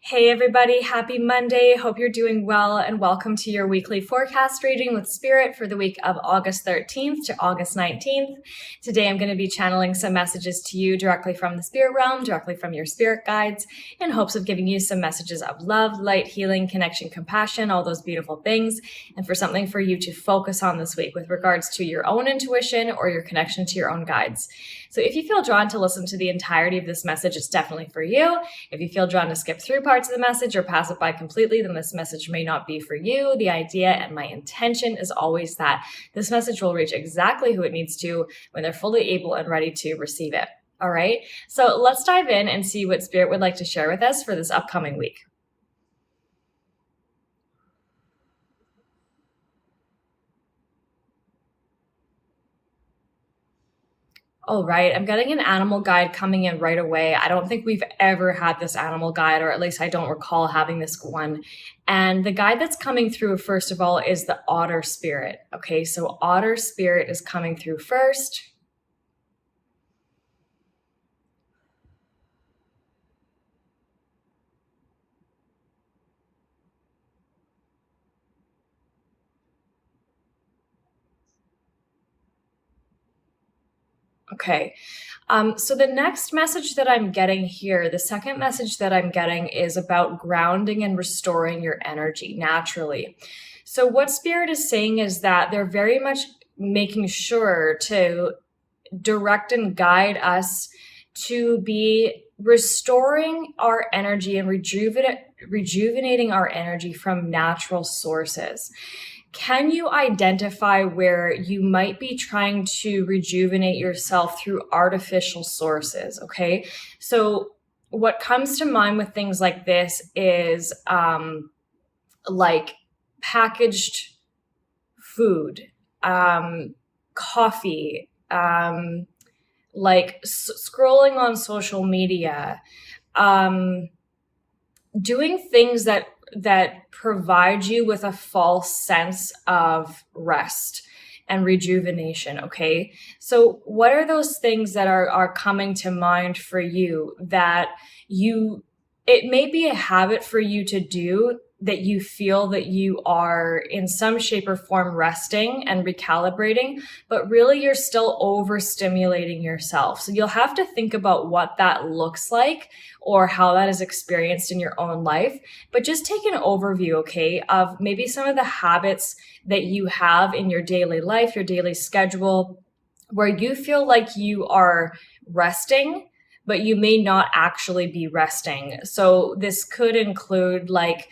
Hey everybody, happy Monday. Hope you're doing well and welcome to your weekly forecast reading with Spirit for the week of August 13th to August 19th. Today I'm going to be channeling some messages to you directly from the spirit realm, directly from your spirit guides, in hopes of giving you some messages of love, light, healing, connection, compassion, all those beautiful things, and for something for you to focus on this week with regards to your own intuition or your connection to your own guides. So if you feel drawn to listen to the entirety of this message, it's definitely for you. If you feel drawn to skip through parts of the message or pass it by completely, then this message may not be for you. The idea and my intention is always that this message will reach exactly who it needs to when they're fully able and ready to receive it. All right, so let's dive in and see what Spirit would like to share with us for this upcoming week. All right, I'm getting an animal guide coming in right away. I don't think we've ever had this animal guide, or at least I don't recall having this one. And the guide that's coming through, first of all, is the Otter spirit. Okay, so Otter spirit is coming through first. Okay, so the next message that I'm getting here, the second message that I'm getting is about grounding and restoring your energy naturally. So what Spirit is saying is that they're very much making sure to direct and guide us to be restoring our energy and rejuvenating our energy from natural sources. Can you identify where you might be trying to rejuvenate yourself through artificial sources? Okay, so what comes to mind with things like this is like packaged food, coffee, like scrolling on social media, doing things that provide you with a false sense of rest and rejuvenation. Okay, so what are those things that are coming to mind for you that it may be a habit for you to do, that you feel that you are in some shape or form resting and recalibrating, but really you're still overstimulating yourself. So you'll have to think about what that looks like or how that is experienced in your own life. But just take an overview, okay, of maybe some of the habits that you have in your daily life, your daily schedule, where you feel like you are resting, but you may not actually be resting. So this could include like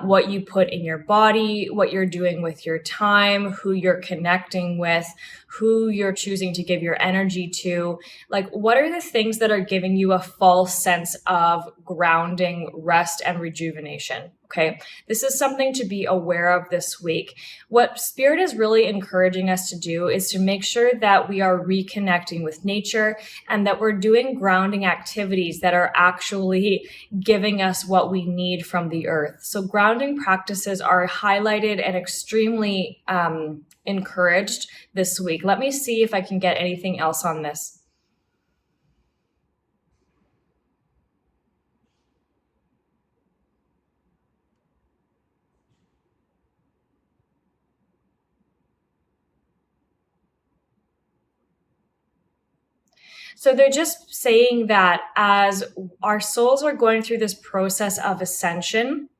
what you put in your body, what you're doing with your time, who you're connecting with, who you're choosing to give your energy to. Like, what are the things that are giving you a false sense of grounding, rest, and rejuvenation? Okay, this is something to be aware of this week. What Spirit is really encouraging us to do is to make sure that we are reconnecting with nature and that we're doing grounding activities that are actually giving us what we need from the earth. So grounding practices are highlighted and extremely encouraged this week. Let me see if I can get anything else on this. So they're just saying that as our souls are going through this process of ascension,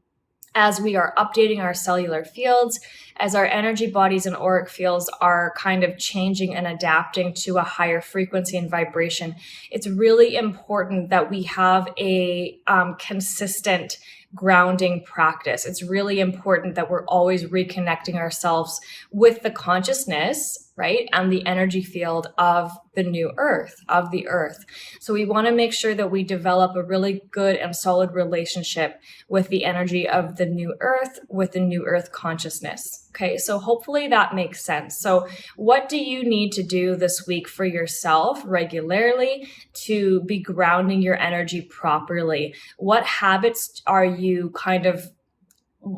as we are updating our cellular fields, as our energy bodies and auric fields are kind of changing and adapting to a higher frequency and vibration, it's really important that we have a consistent grounding practice. It's really important that we're always reconnecting ourselves with the consciousness, right, and the energy field of the new earth, of the earth. So we want to make sure that we develop a really good and solid relationship with the energy of the new earth, with the new earth consciousness. Okay, so hopefully that makes sense. So what do you need to do this week for yourself regularly to be grounding your energy properly? What habits are you kind of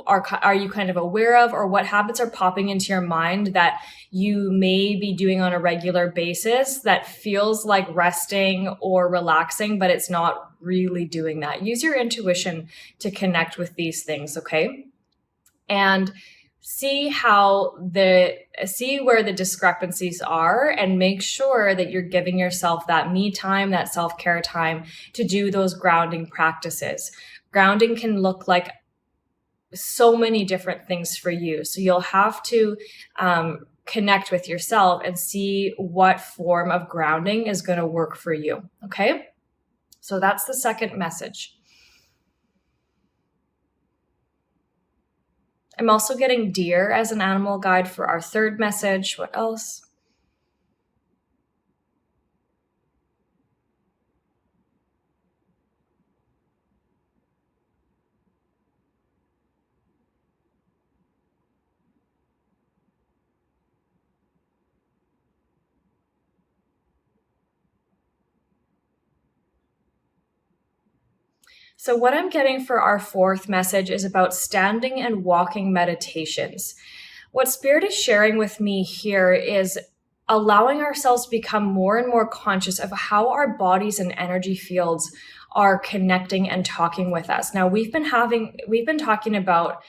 are you kind of aware of, or what habits are popping into your mind that you may be doing on a regular basis that feels like resting or relaxing, but it's not really doing that? Use your intuition to connect with these things, okay? And see where the discrepancies are, and make sure that you're giving yourself that me time, that self-care time to do those grounding practices. Grounding can look like so many different things for you. So you'll have to connect with yourself and see what form of grounding is going to work for you. Okay. So that's the second message. I'm also getting deer as an animal guide for our third message. What else? So what I'm getting for our fourth message is about standing and walking meditations. What Spirit is sharing with me here is allowing ourselves to become more and more conscious of how our bodies and energy fields are connecting and talking with us. Now, we've been talking about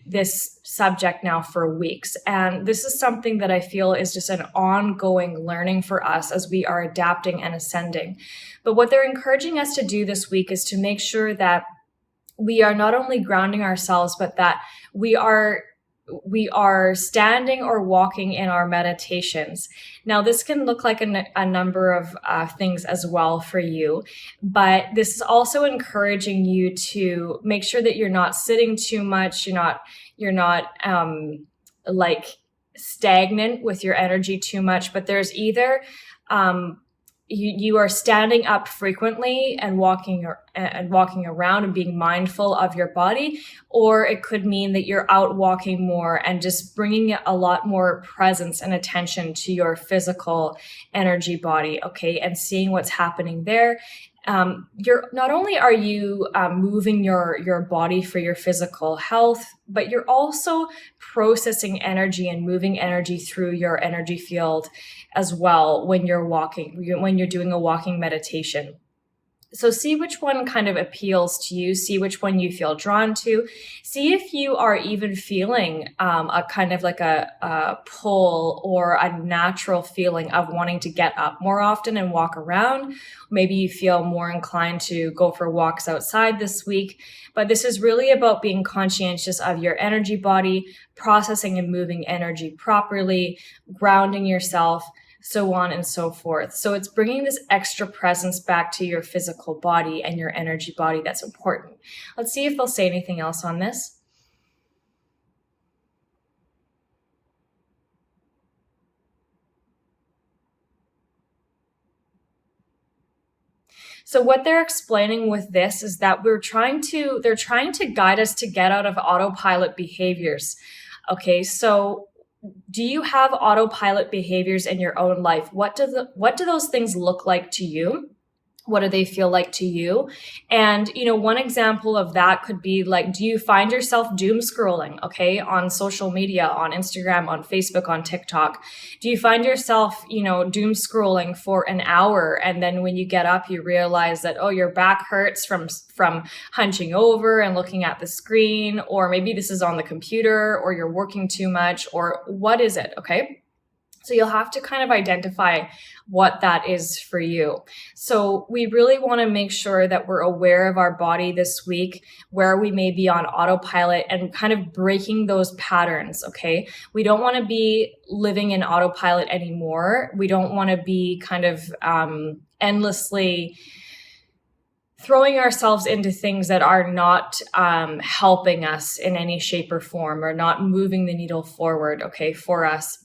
this subject now for weeks, and this is something that I feel is just an ongoing learning for us as we are adapting and ascending. But what they're encouraging us to do this week is to make sure that we are not only grounding ourselves, but that we are standing or walking in our meditations. Now, this can look like a number of things as well for you, but this is also encouraging you to make sure that you're not sitting too much. You're not like stagnant with your energy too much, but there's either you are standing up frequently and walking around and being mindful of your body, or it could mean that you're out walking more and just bringing a lot more presence and attention to your physical energy body, okay, and seeing what's happening there. You're not only are you moving your body for your physical health, but you're also processing energy and moving energy through your energy field as well when you're doing a walking meditation. So see which one kind of appeals to you, see which one you feel drawn to, see if you are even feeling a kind of like a pull or a natural feeling of wanting to get up more often and walk around. Maybe you feel more inclined to go for walks outside this week, but this is really about being conscientious of your energy body, processing and moving energy properly, grounding yourself, so on and so forth. So it's bringing this extra presence back to your physical body and your energy body that's important. Let's see if they'll say anything else on this. So what they're explaining with this is that they're trying to guide us to get out of autopilot behaviors. Okay, so do you have autopilot behaviors in your own life? What do those things look like to you? What do they feel like to you? And, one example of that could be like, do you find yourself doom scrolling, okay, on social media, on Instagram, on Facebook, on TikTok? Do you find yourself, doom scrolling for an hour, and then when you get up, you realize that, oh, your back hurts from hunching over and looking at the screen, or maybe this is on the computer, or you're working too much, or what is it, okay? So you'll have to kind of identify what that is for you. So we really want to make sure that we're aware of our body this week, where we may be on autopilot, and kind of breaking those patterns, okay? We don't want to be living in autopilot anymore. We don't want to be kind of endlessly throwing ourselves into things that are not helping us in any shape or form, or not moving the needle forward, okay, for us.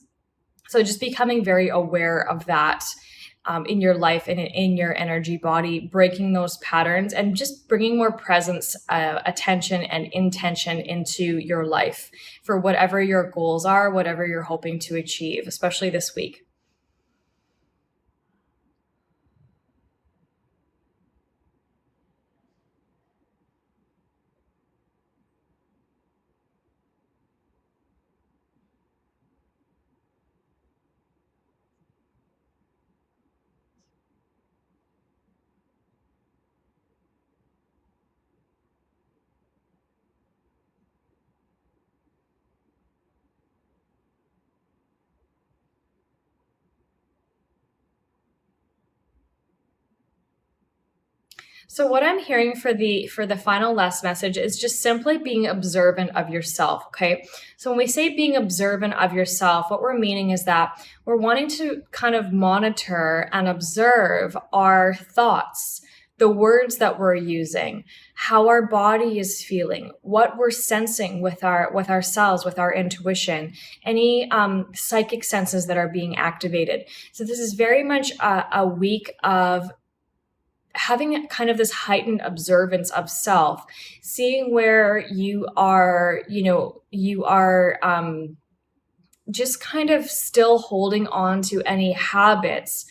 So just becoming very aware of that in your life and in your energy body, breaking those patterns and just bringing more presence, attention, and intention into your life for whatever your goals are, whatever you're hoping to achieve, especially this week. So what I'm hearing for the final last message is just simply being observant of yourself, okay? So when we say being observant of yourself, what we're meaning is that we're wanting to kind of monitor and observe our thoughts, the words that we're using, how our body is feeling, what we're sensing with ourselves, with our intuition, any psychic senses that are being activated. So this is very much a week of having kind of this heightened observance of self, seeing where you are, just kind of still holding on to any habits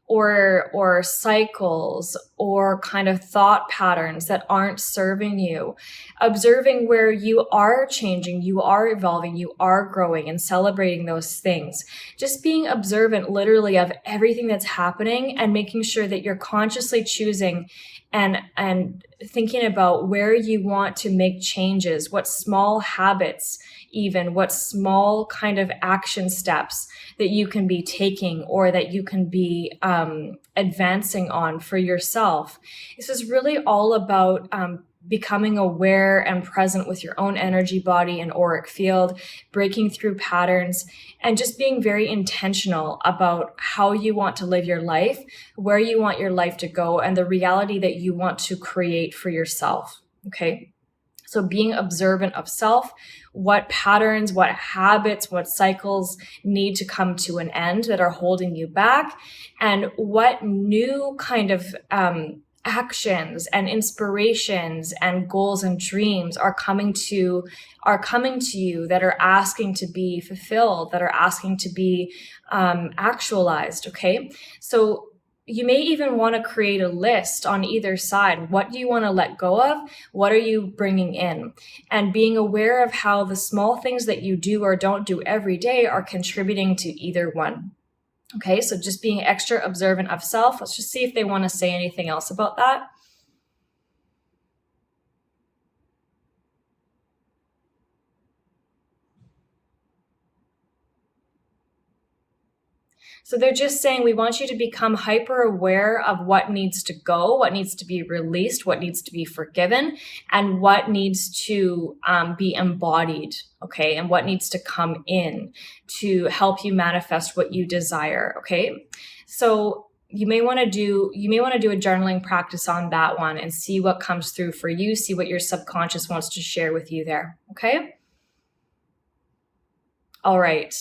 or cycles or kind of thought patterns that aren't serving you, observing where you are changing, you are evolving, you are growing, and celebrating those things. Just being observant literally of everything that's happening and making sure that you're consciously choosing and thinking about where you want to make changes, what small habits, even what small kind of action steps that you can be taking or that you can be advancing on for yourself. This is really all about becoming aware and present with your own energy, body, and auric field, breaking through patterns, and just being very intentional about how you want to live your life, where you want your life to go, and the reality that you want to create for yourself. Okay? So being observant of self, what patterns, what habits, what cycles need to come to an end that are holding you back, and what new kind of actions and inspirations and goals and dreams are coming to you that are asking to be fulfilled, that are asking to be actualized. Okay, so you may even want to create a list on either side. What do you want to let go of? What are you bringing in? And being aware of how the small things that you do or don't do every day are contributing to either one. Okay, so just being extra observant of self. Let's just see if they want to say anything else about that. So they're just saying we want you to become hyper aware of what needs to go, what needs to be released, what needs to be forgiven, and what needs to be embodied, okay? And what needs to come in to help you manifest what you desire, okay? So you may want to do a journaling practice on that one and see what comes through for you, see what your subconscious wants to share with you there, okay? All right.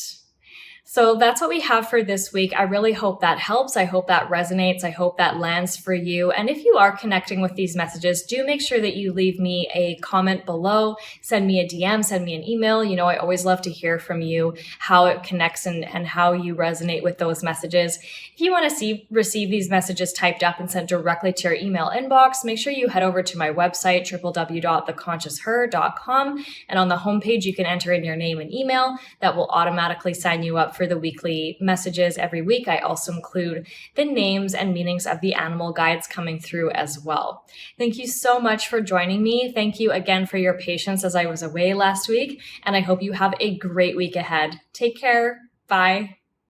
So that's what we have for this week. I really hope that helps. I hope that resonates. I hope that lands for you. And if you are connecting with these messages, do make sure that you leave me a comment below, send me a DM, send me an email. You know, I always love to hear from you, how it connects and how you resonate with those messages. If you want to receive these messages typed up and sent directly to your email inbox, make sure you head over to my website, www.theconsciousher.com. And on the homepage, you can enter in your name and email. That will automatically sign you up for the weekly messages every week. I also include the names and meanings of the animal guides coming through as well. Thank you so much for joining me. Thank you again for your patience as I was away last week, and I hope you have a great week ahead. Take care. Bye.